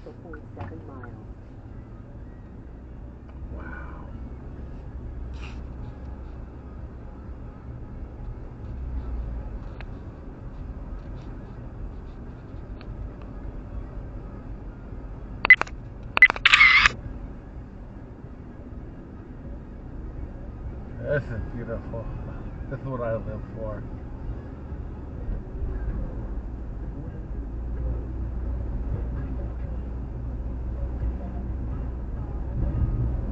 for 0.7 miles. Wow. This is beautiful. This is what I live for.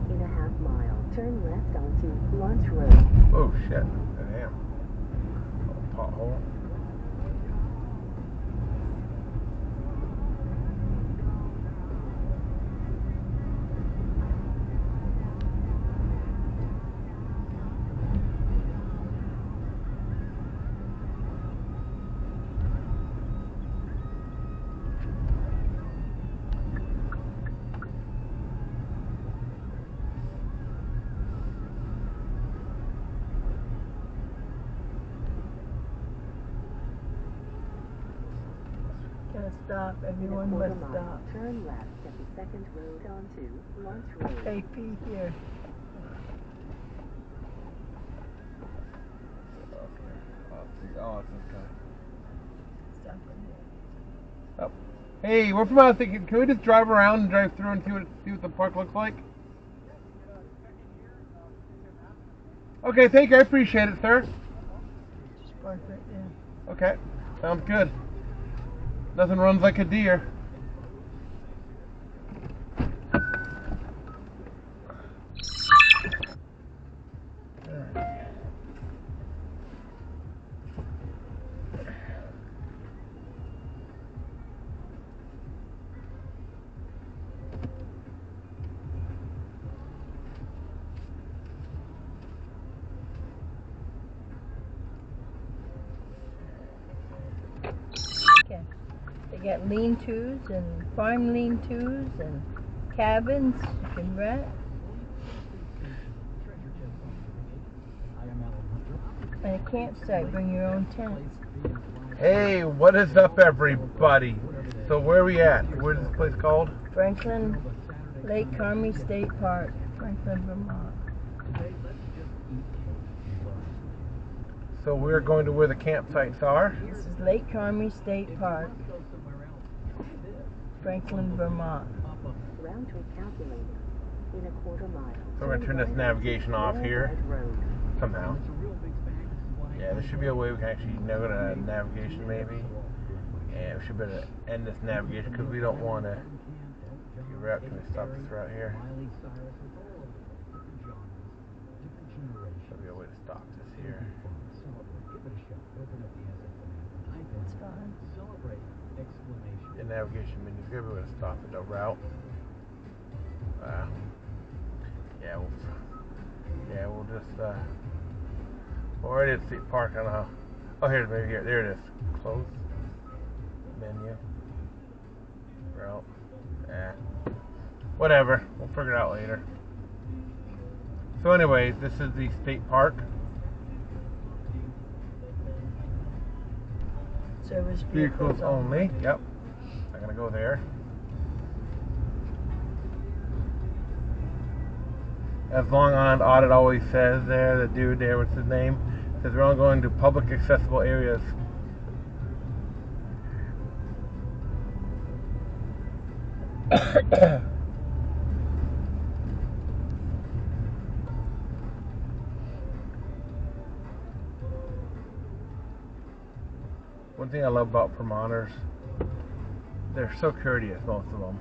8.5 miles. Turn left onto Lunch Road. Oh shit. Damn. Pothole. Gonna stop. Everyone must stop. Turn left at the second road onto Lunch Road. AP here. Oh, it's this guy. Stop in here. Oh. Hey, we're from out thinking, can we just drive around and drive through and see what the park looks like? Okay, thank you. I appreciate it, sir. Just park right there. Okay, sounds good. Nothing runs like a deer. Okay. They got lean-tos and farm lean-tos and cabins you can rent. And a campsite. Bring your own tent. Hey, what is up, everybody? So where are we at? Where's this place called? Franklin Lake Champlain State Park, Franklin, Vermont. So we're going to where the campsites are. This is Lake Champlain State Park, Franklin, Vermont. Round trip calculated in a quarter mile. So we're going to turn this navigation off here somehow. Yeah, there should be a way we can actually go to navigation maybe. And we should be able to end this navigation because we don't want to. Can we stop this right here? Should be a way to stop this here. It's fine. The navigation menu is going to be able to stop it. The route. We'll just. Or it is State Park. I don't know how. Oh, here's maybe here. There it is. Close. Menu. Route. Whatever. We'll figure it out later. So anyway, this is the state park. Service Vehicles only. Yep. I'm gonna go there. As Long Island Audit always says there, the dude there, what's his name? Says we're only going to public accessible areas. One thing I love about Vermonters, they're so courteous, most of them.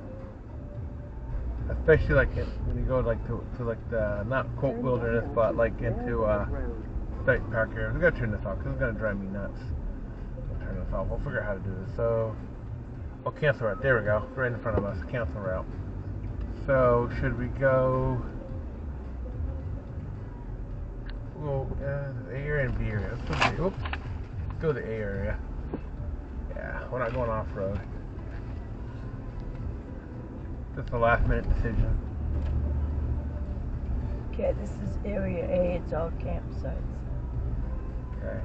Especially like when you go like to like the not quote wilderness, but like into state park areas. We gotta turn this off because it's gonna drive me nuts. We'll turn this off. We'll figure out how to do this. So, we'll cancel route. There we go. Right in front of us. Cancel route. So should we go? Well, A area and B area. Let's go to the A area. Yeah, we're not going off road. Just a last minute decision. Okay, this is Area A. It's all campsites. Okay.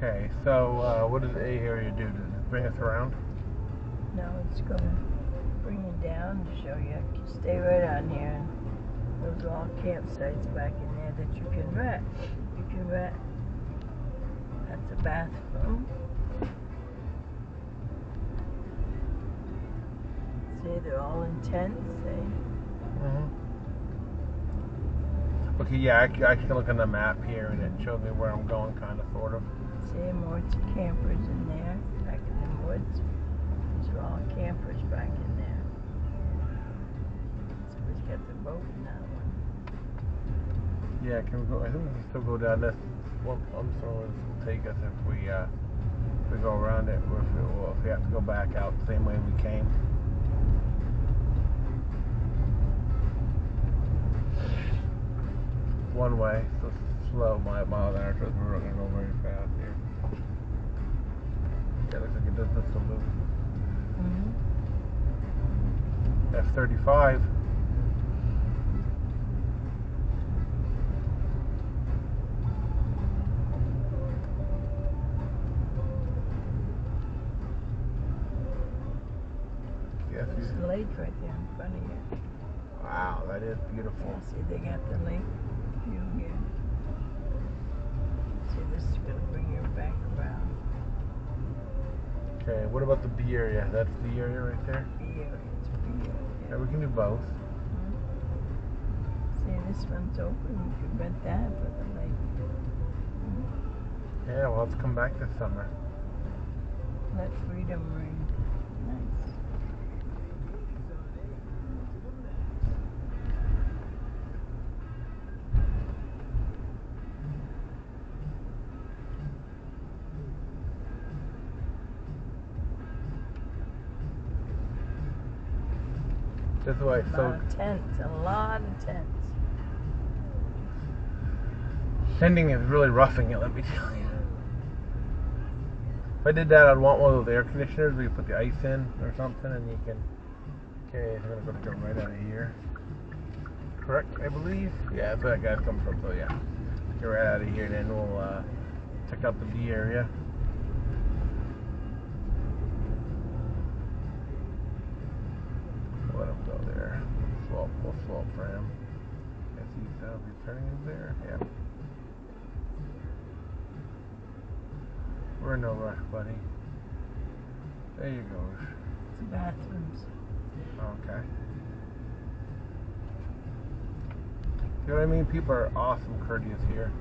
Okay, so what does A area do? Does it bring us around? No, it's gonna bring you down to show you. Stay right on here. Those are all campsites back in there that you can rent. That's a bathroom. See, they're all in tents, see? Okay, yeah, I can look on the map here and it shows me where I'm going, kind of, sort of. See, more campers in there, back in the woods. These are all campers back in there. Somebody's got the boat in that one. Yeah, can we go? I think we can still go down this. Well, I'm sorry, this will take us if we go around it, or if we have to go back out the same way we came. One way, so slow, mile an hour, so we're not going to go very fast here. Yeah, looks like it does this a loop. F-35. Yes, there's the lake right there in front of you. Wow, that is beautiful. Yeah, see, they got the lake view here. See, this is going to bring you back around. Okay, what about the B area? That's the area right there? B area, it's B area. Yeah, we can do both. See, this one's open. You could rent that for the lake. Yeah, well, let's come back this summer. Let freedom ring. Nice. This way, A lot of tents, a lot of tents. Sending is really roughing it, let me tell you. If I did that, I'd want one of those air conditioners where you put the ice in or something and you can... Okay, so I'm going to go right out of here. Correct, I believe? Yeah, that's where that guy's come from, so yeah. Get right out of here and then we'll check out the B area. Let him go there. We'll swap for him. Guess he's returning his there. Yeah. We're in no rush, buddy. There you go. It's the bathrooms. Okay. You know what I mean? People are awesome, courteous here.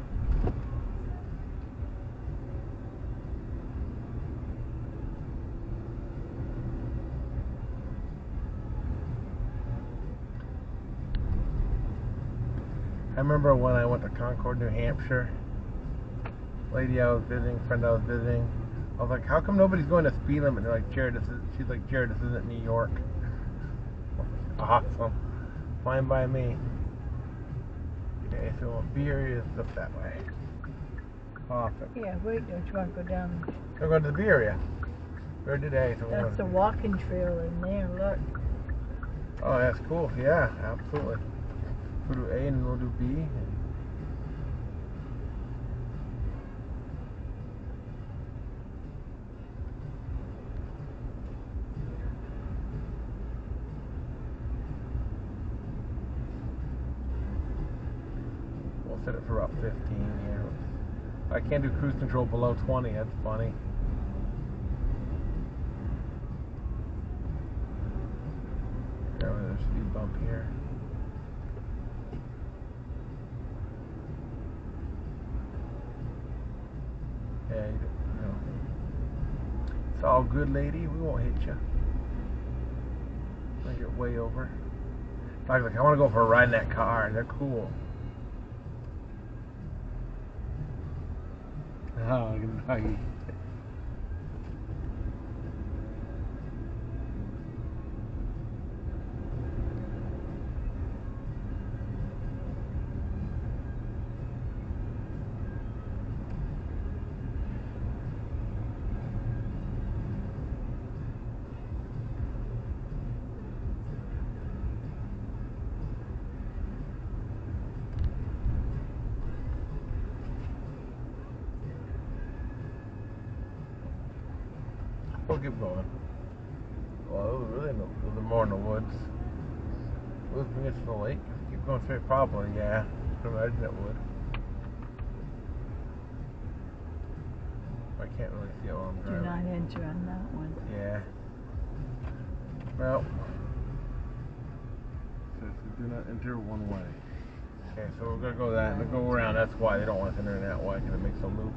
I remember when I went to Concord, New Hampshire. Lady I was visiting, friend I was visiting. I was like, how come nobody's going to speed limit? And they're like, Jared, she's like, Jared, this isn't New York. Awesome. Fine by me. Okay, so B area is up that way. Perfect. Yeah, wait, don't you want to go down? We're going to the B area. Where did A? So That's the walking trail in there, look. Oh, that's cool. Yeah, absolutely. We'll do A and then we'll do B. We'll set it for about 15 here. I can't do cruise control below 20. That's funny. There's a speed bump here. Yeah, you know. It's all good, lady. We won't hit you. I get way over. I was like, I want to go for a ride in that car. They're cool. Oh, nice. We'll keep going. Well, it was really more in the woods. It was bring us to the lake. Keep going straight, probably. Yeah, I can imagine it would. I can't really see how I'm Do driving. not enter on that one. Yeah. Well, says do not enter one way. Okay, so we're gonna go that and go around. That's why they don't want us entering that way because it makes a loop.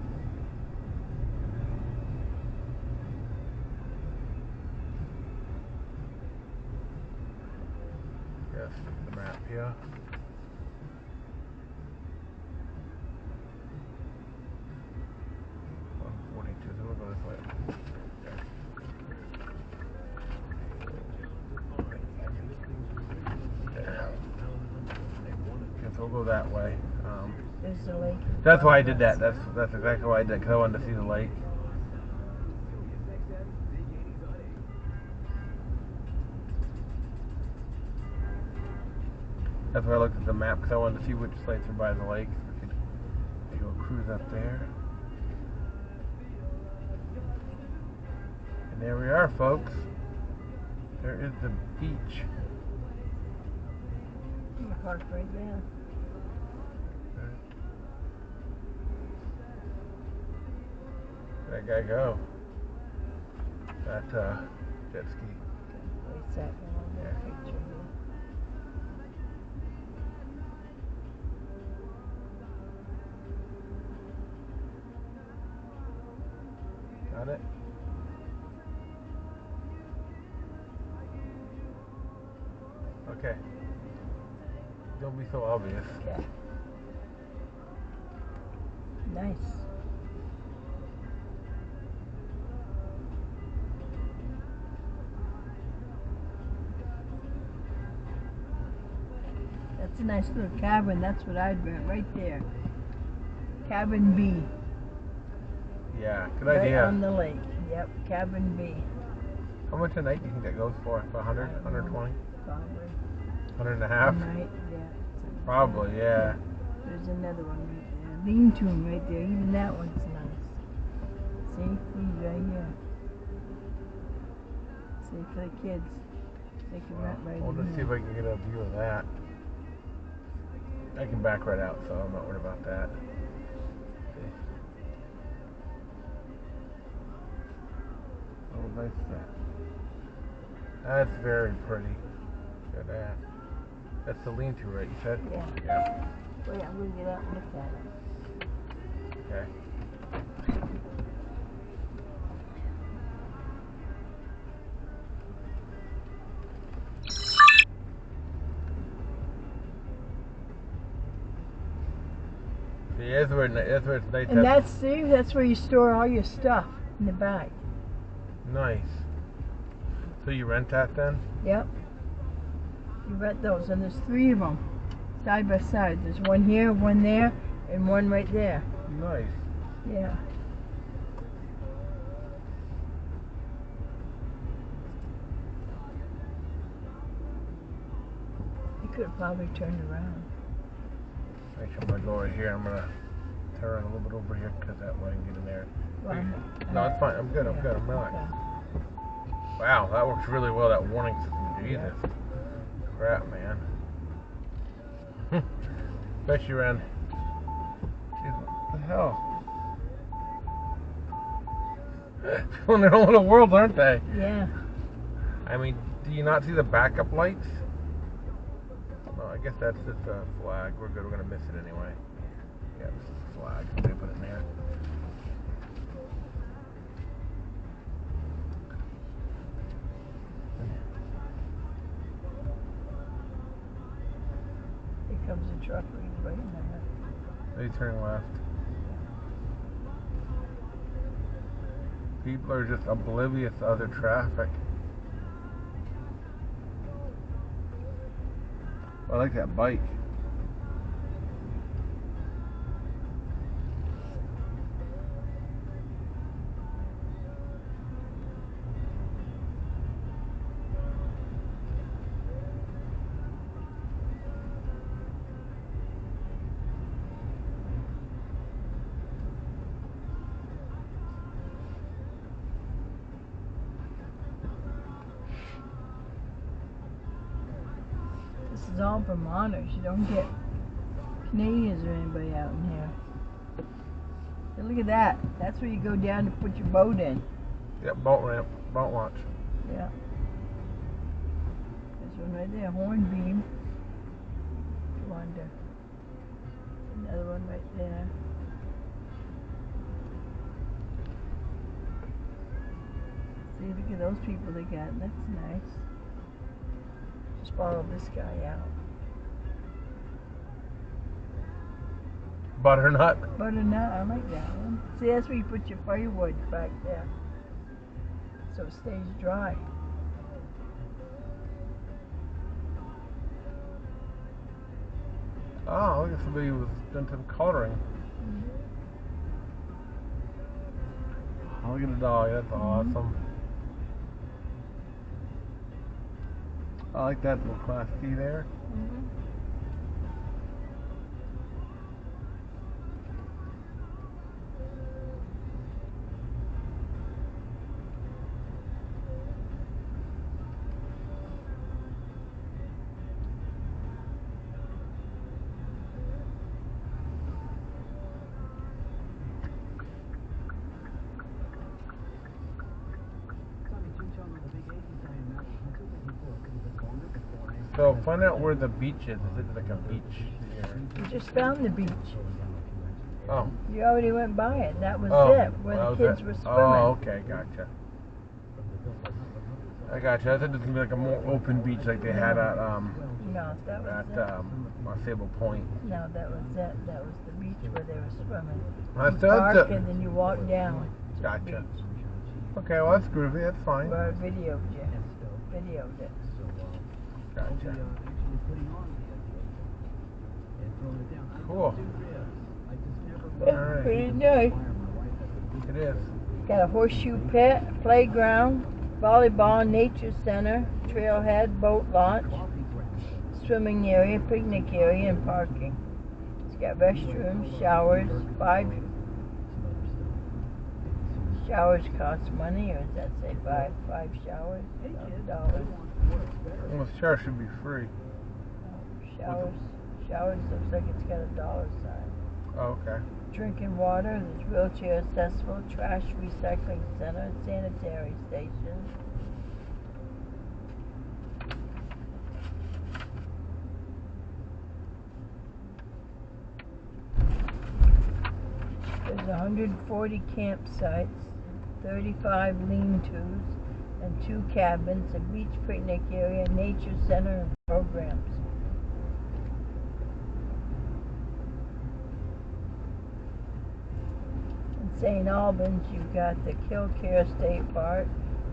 Yes, the map here. So we'll go this way. Okay, so we'll go that way. There's the lake. That's why I did that. That's exactly why I did it, because I wanted to see the lake. That's why I looked at the map, because I wanted to see which sites are by the lake. So I could go cruise up there. And there we are, folks. There is the beach. You can park right there. That guy go. That jet ski. Wait a second, I'll get a picture here. Got it? Okay. Don't be so obvious. Okay. Nice. That's a nice little cabin. That's what I'd rent right there. Cabin B. Yeah, good Right idea. on the lake. Yep, cabin B. How much a night do you think that goes for? For 100, 120, Probably. 100 and a half? Night, yeah. Probably, yeah. There's another one right there. Lean-to right there. Even that one's nice. See? He's right here. See, for the kids. They can rent right I'll in just see here. if I can get a view of that. I can back right out, so I'm not worried about that. Oh, nice set. That's very pretty. Look at that. That's the lean-to, right? You said? Yeah. Yeah. Wait, I'm going to get out and look at it. Okay. See, that's where it's nice. And that's where you store all your stuff in the back. Nice. So you rent that then? Yep. You rent those, and there's 3 of them, side by side. There's one here, one there, and one right there. Nice. Yeah. You could have probably turned around. Actually, I'm gonna go right here. I'm gonna turn a little bit over here because that way I can get in there. Well, No, it's fine. I'm good. I'm good. I'm relaxed. Wow, that works really well. That warning system. Jesus. Crap, man. Especially around. Jeez, what the hell? People in their own little worlds, aren't they? Yeah. I mean, do you not see the backup lights? Well, I guess that's just a flag. We're good. We're gonna miss it anyway. Yeah, this is a flag. I'm gonna put it in there. Here comes a truck right in there. They turn left. People are just oblivious to other traffic. I like that bike. is all Vermonters. You don't get Canadians or anybody out in here. So look at that. That's where you go down to put your boat in. Yep, boat ramp, boat launch. Yeah. There's one right there, hornbeam. Wonder. Another one right there. See, look at those people they got. That's nice. Just follow this guy out. Butternut. Butternut, I like that one. See, that's where you put your firewood back there. So it stays dry. Oh, look at somebody was doing some coloring. Oh, look at the dog. That's awesome. I like that little Class D there. So find out where the beach is. Is it like a beach here? You just found the beach. Oh. You already went by it. That was it, where the kids were swimming. Oh, okay, gotcha. I gotcha. I thought it was gonna be like a more open beach like they had at No, that was at Sable Point. No, that was it. That was the beach where they were swimming. I You still park and then you walk down to the Gotcha. beach. Okay, well that's groovy. That's fine. Well, I videoed you. Videoed it. Gotcha. Cool. Alright. Pretty nice. It is. Got a horseshoe pit, playground, volleyball, nature center, trailhead, boat launch, swimming area, picnic area, and parking. It's got restrooms, showers, 5 showers cost money, or does that say five showers? $12. Well, the shower should be free. Showers looks like it's got a dollar sign. Oh, okay. Drinking water, there's wheelchair accessible, trash recycling center, sanitary station. There's 140 campsites, 35 lean-tos, and 2 cabins, a beach picnic area, nature center, and programs. In St. Albans, you've got the Kilcare State Park,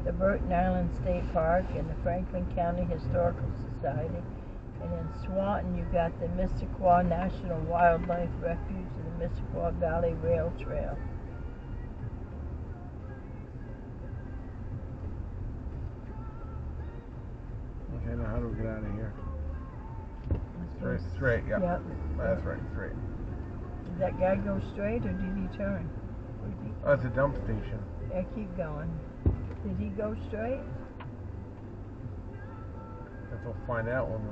the Burton Island State Park, and the Franklin County Historical Society. And in Swanton, you've got the Missisquoi National Wildlife Refuge and the Missisquoi Valley Rail Trail. Okay, now how do we get out of here? Straight, yeah. Yep. That's right, straight. Did that guy go straight or did he turn? Oh, it's a dump station. Yeah, keep going. Did he go straight? Guess we'll find out when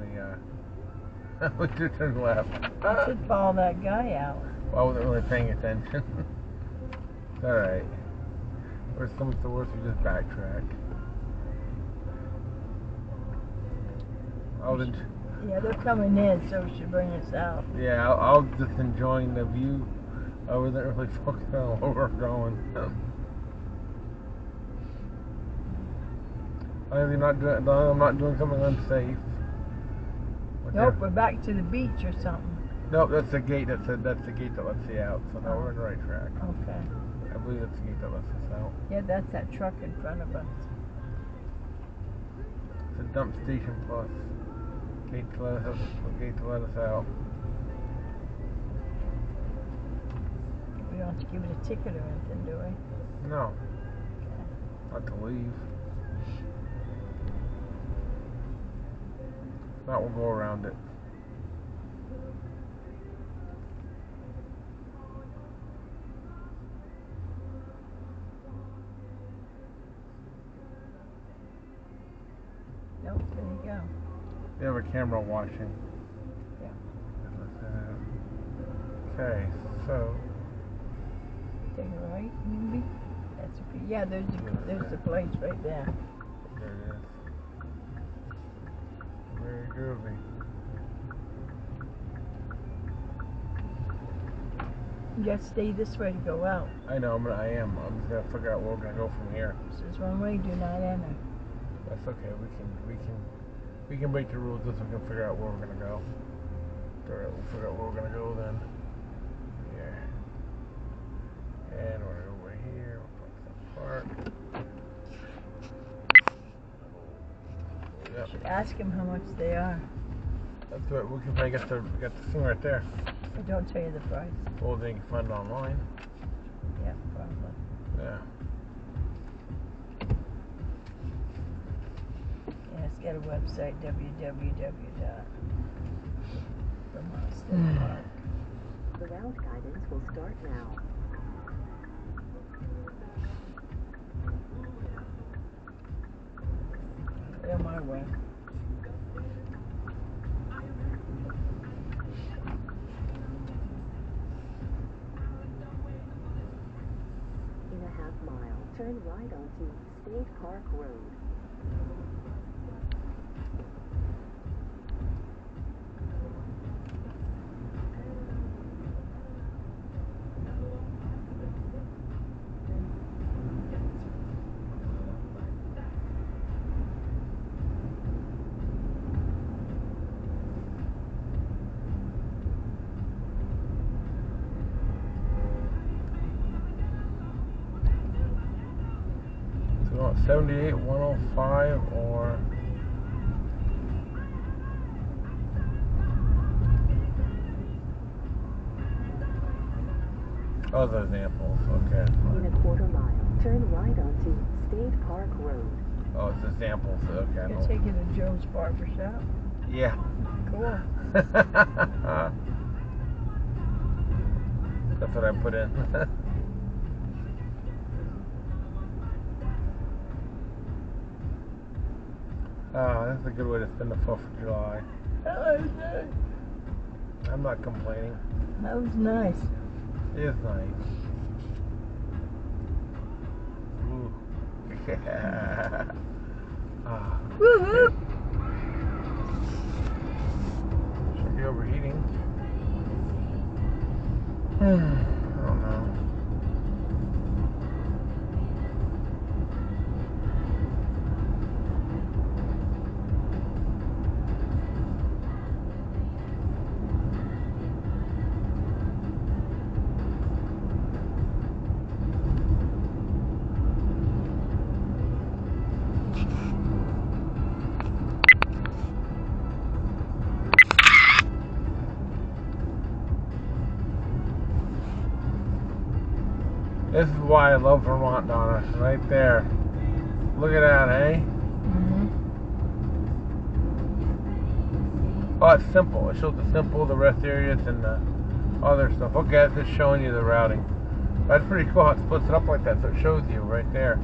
we do turn left. You should follow that guy out. Well, I wasn't really paying attention. It's alright. Worst comes to worst, we just backtrack. Yeah, they're coming in, so we should bring us out. Yeah, I'll just enjoying the view. I wasn't really focused on where we're going. I'm not doing something unsafe. Nope, we're back to the beach or something. Nope, that's the gate. That's the gate that lets you out. So now we're on the right track. Okay. I believe that's the gate that lets us out. Yeah, that's that truck in front of us. It's a dump station plus gate to let us out. We don't have to give it a ticket or anything, do we? No. Not to leave. Not we'll go around it. Nope, there you go. They have a camera watching. Yeah. Okay, so. Take a right, maybe. That's okay. Yeah, there's the place right there. There it is. Very groovy. You gotta stay this way to go out. I know, I am. I'm just gonna figure out where we're gonna go from here. This is one way, do not enter. That's okay. We can break the rules just so we can figure out where we're gonna go. Alright, we'll figure out where we're gonna go then. Here. And we're gonna go over here. We'll park that park. You should ask him how much they are. That's what we can probably get the thing right there. They don't tell you the price. Well, then you can find it online. Yeah, probably. Yeah. Yeah, it's got a website, www.vermont.state-park. The route guidance will start now. They're my way. In a half mile, turn right onto State Park Road. So we want 78, 105, or other examples. Okay. In a quarter mile, turn right onto State Park Road. Oh, it's examples. Okay. I You're know. taking to Joe's barber shop. Yeah. Cool. That's what I put in. That's a good way to spend the 4th of July. That was nice. I'm not complaining. That was nice. It is nice. Ooh. Woo-hoo. Should be overheating. I don't know. This is why I love Vermont, Donna. Right there. Look at that, eh? Mm-hmm. Oh, it's simple. It shows the simple, the rest areas, and the other stuff. Okay, it's just showing you the routing. That's pretty cool how it splits it up like that, so it shows you right there.